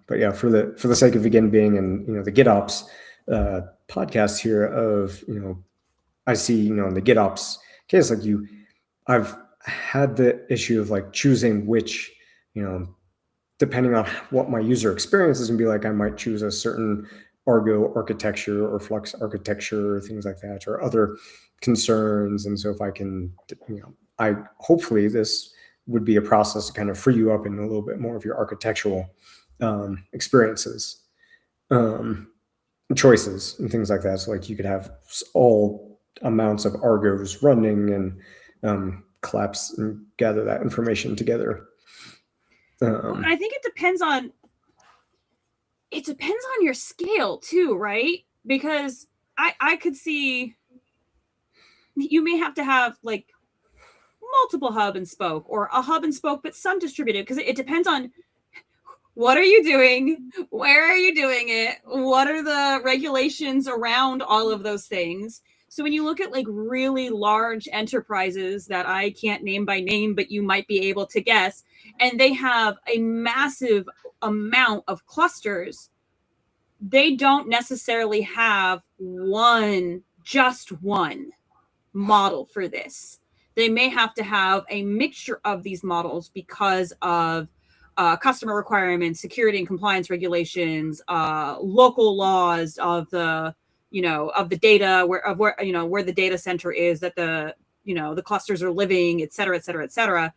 But yeah, for the sake of again being in the GitOps podcast here of I see in the GitOps case like I've had the issue of like choosing which depending on what my user experience is, and be like I might choose a certain Argo architecture or Flux architecture or things like that or other concerns. And so if I can I hopefully this would be a process to kind of free you up in a little bit more of your architectural experiences, choices and things like that. So like you could have all amounts of Argos running and collapse and gather that information together. I think it depends on your scale too, right? Because I could see you may have to have like multiple hub and spoke or a hub and spoke, but some distributed, because it depends on what are you doing? Where are you doing it? What are the regulations around all of those things? So when you look at like really large enterprises that I can't name by name, but you might be able to guess, and they have a massive amount of clusters, they don't necessarily have just one model for this. They may have to have a mixture of these models because of customer requirements, security and compliance regulations, local laws of the data where the data center is, that the clusters are living, et cetera, et cetera, et cetera.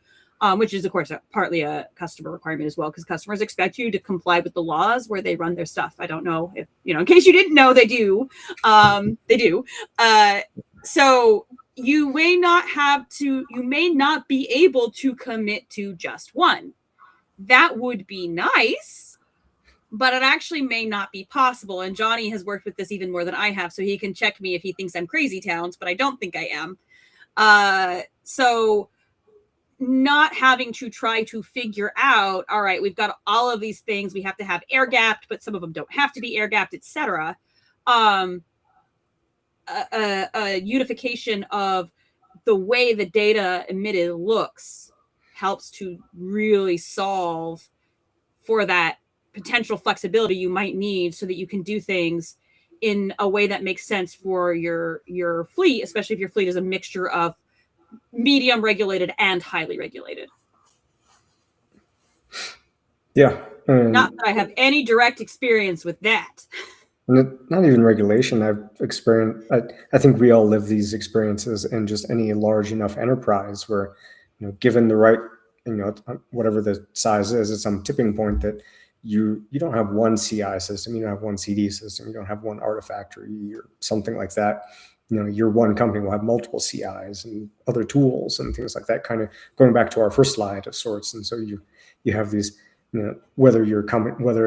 Which is, of course, partly a customer requirement as well, because customers expect you to comply with the laws where they run their stuff. I don't know if, in case you didn't know, they do. They do. So you may not be able to commit to just one. That would be nice, but it actually may not be possible. And Johnny has worked with this even more than I have, so he can check me if he thinks I'm crazy towns, but I don't think I am. So not having to try to figure out, all right, we've got all of these things, we have to have air gapped, but some of them don't have to be air gapped, etc. A unification of the way the data emitted looks helps to really solve for that potential flexibility you might need so that you can do things in a way that makes sense for your fleet, especially if your fleet is a mixture of medium regulated and highly regulated. Yeah. Not that I have any direct experience with that. Not even regulation. I've experienced, I think we all live these experiences in just any large enough enterprise where, given the right, whatever the size is, it's some tipping point that you don't have one CI system, you don't have one CD system, you don't have one Artifactory or something like that. Your one company will have multiple CIs and other tools and things like that, kind of going back to our first slide of sorts. And so you have these, whether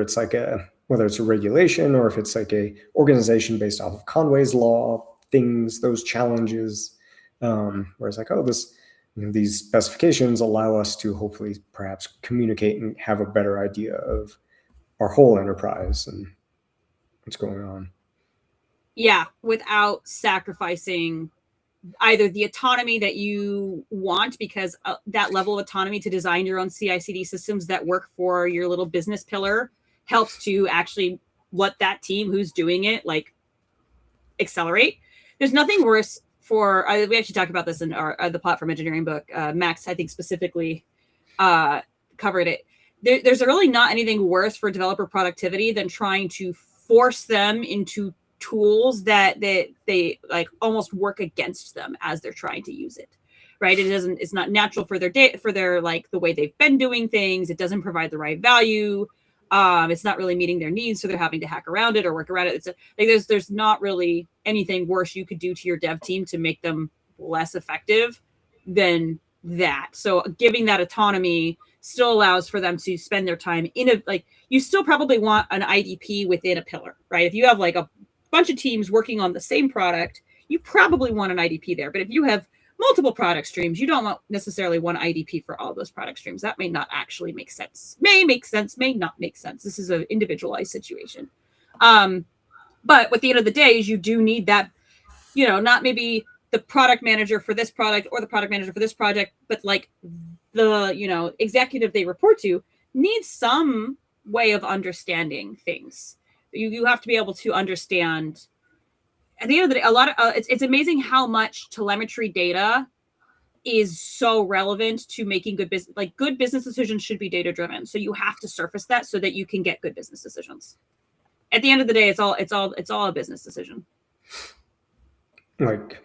it's a regulation or if it's like a organization based off of Conway's law, those challenges, where it's like, these specifications allow us to hopefully perhaps communicate and have a better idea of our whole enterprise and what's going on. Yeah, without sacrificing either the autonomy that you want, because that level of autonomy to design your own CI/CD systems that work for your little business pillar helps to actually let that team who's doing it like accelerate. There's nothing worse for, we actually talked about this in the platform engineering book. Max, I think, specifically covered it. There's really not anything worse for developer productivity than trying to force them into tools that they like almost work against them as they're trying to use it, right? It's not natural for their data, for their like the way they've been doing things. It doesn't provide the right value. It's not really meeting their needs, so they're having to hack around it or work around it. There's not really anything worse you could do to your dev team to make them less effective than that. So giving that autonomy still allows for them to spend their time in a, like, you still probably want an IDP within a pillar, right? If you have like a bunch of teams working on the same product, you probably want an IDP there. But if you have multiple product streams, you don't necessarily want IDP for all those product streams. That may not actually make sense. May make sense, may not make sense. This is an individualized situation. But at the end of the day, is you do need that, not maybe the product manager for this product or the product manager for this project, but like the, executive they report to needs some way of understanding things. You have to be able to understand. At the end of the day, a lot of it's amazing how much telemetry data is so relevant to making good business. Like good business decisions should be data driven. So you have to surface that so that you can get good business decisions. At the end of the day, it's all a business decision. Like,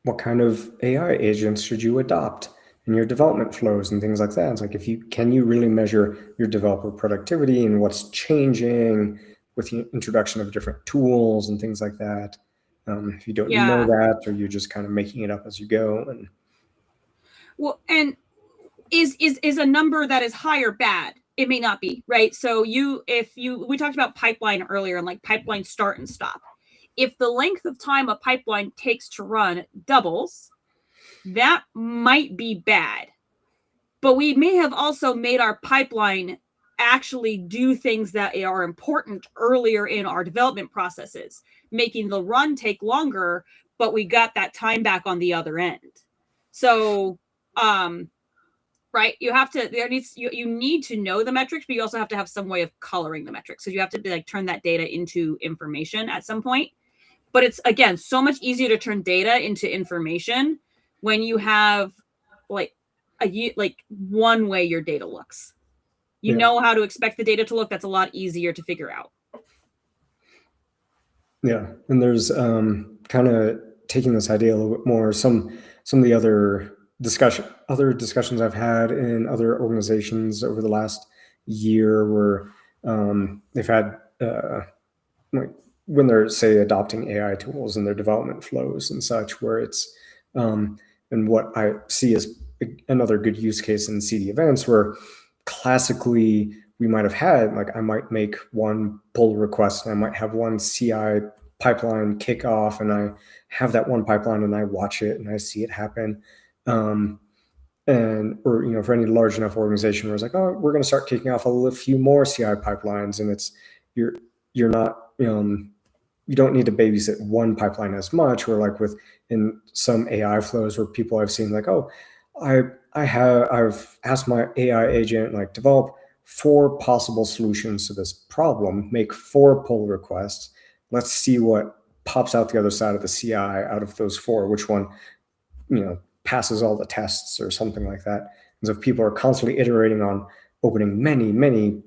what kind of AI agents should you adopt in your development flows and things like that? It's like, can you really measure your developer productivity and what's changing with the introduction of different tools and things like that? If you don't know that, or you're just kind of making it up as you go. And is a number that is high or bad? It may not be, right? So we talked about pipeline earlier and like pipeline start and stop. If the length of time a pipeline takes to run doubles, that might be bad. But we may have also made our pipeline actually do things that are important earlier in our development processes, making the run take longer, but we got that time back on the other end. So, right, you need to know the metrics, but you also have to have some way of coloring the metrics. So you have to turn that data into information at some point. But it's, again, so much easier to turn data into information when you have like one way your data looks. You know how to expect the data to look. That's a lot easier to figure out. Yeah, and there's kind of taking this idea a little bit more. Some of the other discussions I've had in other organizations over the last year where they've had when they're, say, adopting AI tools in their development flows and such, where it's and what I see as another good use case in CDEvents, where classically we might have had, like, I might make one pull request and I might have one CI pipeline kick off, and I have that one pipeline and I watch it and I see it happen. Or for any large enough organization where it's like, oh, we're going to start kicking off a few more CI pipelines, and it's you're not you don't need to babysit one pipeline as much. Or like in some AI flows where people I've seen, like, oh, I've asked my AI agent, like, develop 4 possible solutions to this problem, make 4 pull requests. Let's see what pops out the other side of the CI out of those 4, which one, passes all the tests or something like that. And so if people are constantly iterating on opening many, many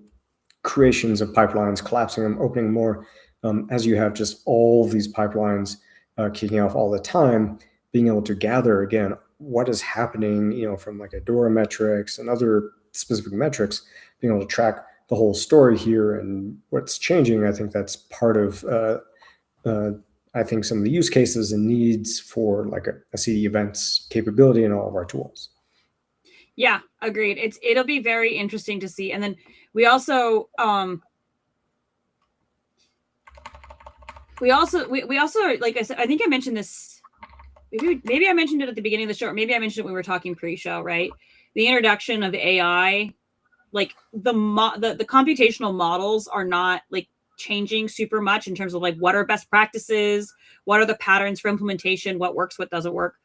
creations of pipelines, collapsing them, opening more, as you have just all these pipelines kicking off all the time, being able to gather, again, what is happening, from like Adora metrics and other specific metrics, being able to track the whole story here and what's changing. I think that's part of, I think, some of the use cases and needs for like a CDEvents capability in all of our tools. Yeah, agreed. It'll be very interesting to see. And then we also, like I said, I think I mentioned this, maybe I mentioned it at the beginning of the show, or maybe I mentioned it when we were talking pre-show, right? The introduction of AI, like the computational models are not like changing super much in terms of like what are best practices, what are the patterns for implementation, what works, what doesn't work.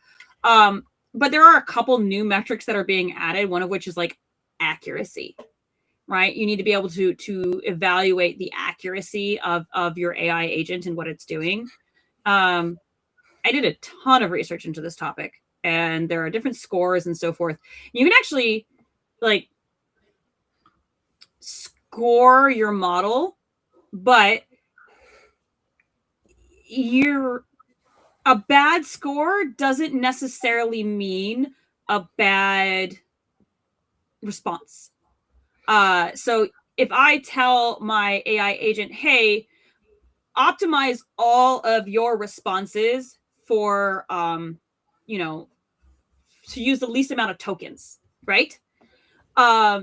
But there are a couple new metrics that are being added, one of which is like accuracy, right? You need to be able to evaluate the accuracy of your AI agent and what it's doing. I did a ton of research into this topic, and there are different scores and so forth. You can actually like score your model, but a bad score doesn't necessarily mean a bad response. So if I tell my AI agent, hey, optimize all of your responses for, you know, to use the least amount of tokens, right?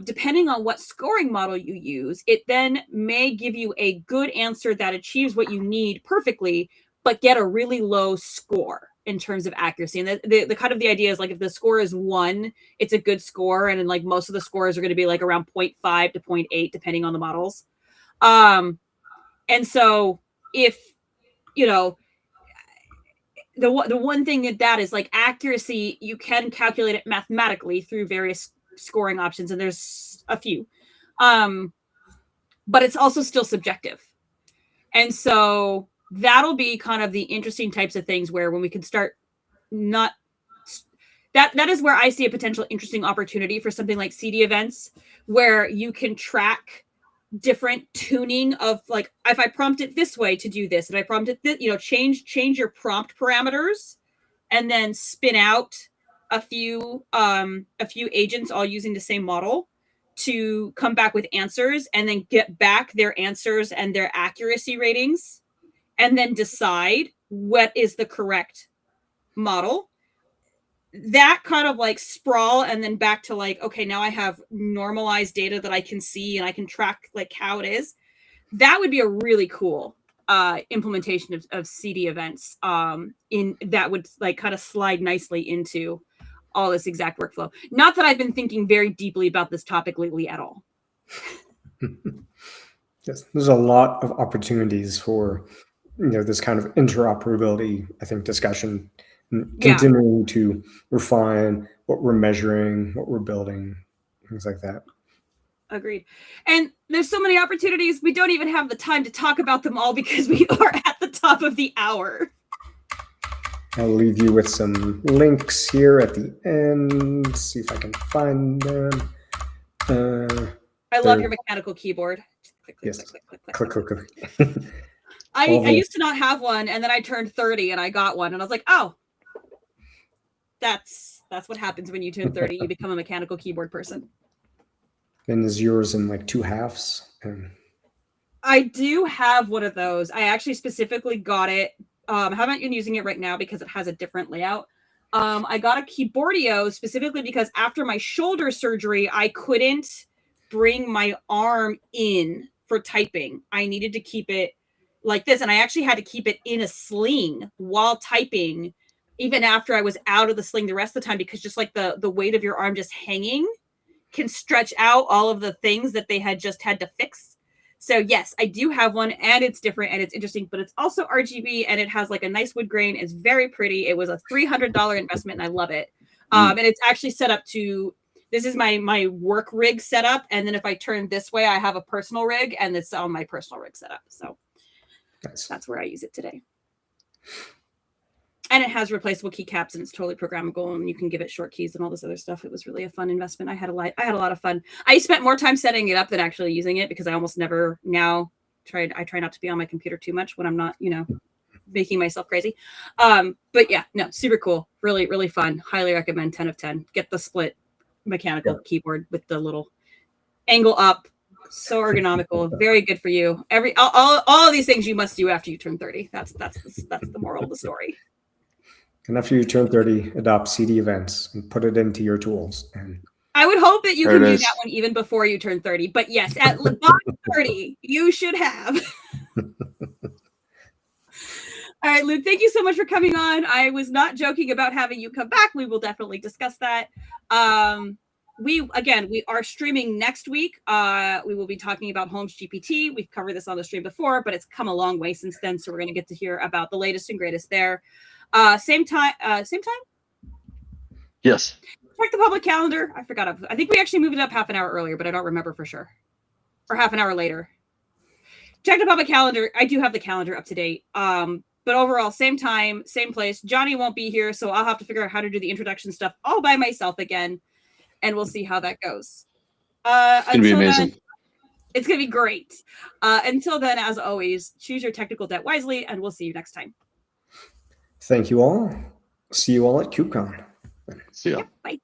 Depending on what scoring model you use, it then may give you a good answer that achieves what you need perfectly, but get a really low score in terms of accuracy. And the kind of the idea is like if the score is 1, it's a good score, and then like most of the scores are going to be like around 0.5 to 0.8 depending on the models. And so if you know the one thing that is like accuracy, you can calculate it mathematically through various scoring options, and there's a few, but it's also still subjective. And so that'll be kind of the interesting types of things where when we can start not that is where I see a potential interesting opportunity for something like CDEvents, where you can track different tuning of like, if I prompt it this way to do this, and I prompt it this, you know, change your prompt parameters, and then spin out a few agents all using the same model to come back with answers, and then get back their answers and their accuracy ratings, and then decide what is the correct model. That kind of like sprawl, and then back to like, okay, now I have normalized data that I can see and I can track like how it is. That would be a really cool implementation of CDEvents. In that would like kind of slide nicely into all this exact workflow. Not that I've been thinking very deeply about this topic lately at all. Yes, there's a lot of opportunities for this kind of interoperability, I think, discussion, and continuing to refine what we're measuring, what we're building, things like that. Agreed. And there's so many opportunities, we don't even have the time to talk about them all because we are at the top of the hour. I'll leave you with some links here at the end. See if I can find them. I love your mechanical keyboard. Click, click, yes. click. Click. I used to not have one, and then I turned 30 and I got one, and I was like, oh, that's what happens when you turn 30. You become a mechanical keyboard person. And is yours in like 2 halves? I do have one of those. I actually specifically got it. I haven't been using it right now because it has a different layout. I got a Keyboardio specifically because after my shoulder surgery, I couldn't bring my arm in for typing. I needed to keep it like this, and I actually had to keep it in a sling while typing, even after I was out of the sling the rest of the time, because just like the weight of your arm just hanging can stretch out all of the things that they had just had to fix. So yes, I do have one, and it's different and it's interesting, but it's also RGB, and it has like a nice wood grain. It's very pretty. It was a $300 investment, and I love it. And it's actually set up to, this is my work rig setup, and then if I turn this way, I have a personal rig, and it's on my personal rig setup. So that's where I use it today. And it has replaceable keycaps, and it's totally programmable, and you can give it short keys and all this other stuff. It was really a fun investment. I had a lot of fun. I spent more time setting it up than actually using it, because I almost never now try not to be on my computer too much when I'm not, making myself crazy. But yeah, no, super cool. Really, really fun. Highly recommend. 10 of 10. Get the split mechanical keyboard with the little angle up. So ergonomical. Very good for you. All of these things you must do after you turn 30. That's the moral of the story. And after you turn 30, adopt CDEvents and put it into your tools. And I would hope that you can do that one even before you turn 30. But yes, at about 30, you should have. All right, Luke, thank you so much for coming on. I was not joking about having you come back. We will definitely discuss that. We are streaming next week. We will be talking about Holmes GPT. We've covered this on the stream before, but it's come a long way since then. So we're going to get to hear about the latest and greatest there. Same time? Yes. Check the public calendar. I forgot. I think we actually moved it up half an hour earlier, but I don't remember for sure. Or half an hour later. Check the public calendar. I do have the calendar up to date. But overall, same time, same place. Johnny won't be here, so I'll have to figure out how to do the introduction stuff all by myself again. And we'll see how that goes. It's going to be amazing. It's going to be great. Until then, as always, choose your technical debt wisely, and we'll see you next time. Thank you all. See you all at KubeCon. See ya. Yep, bye.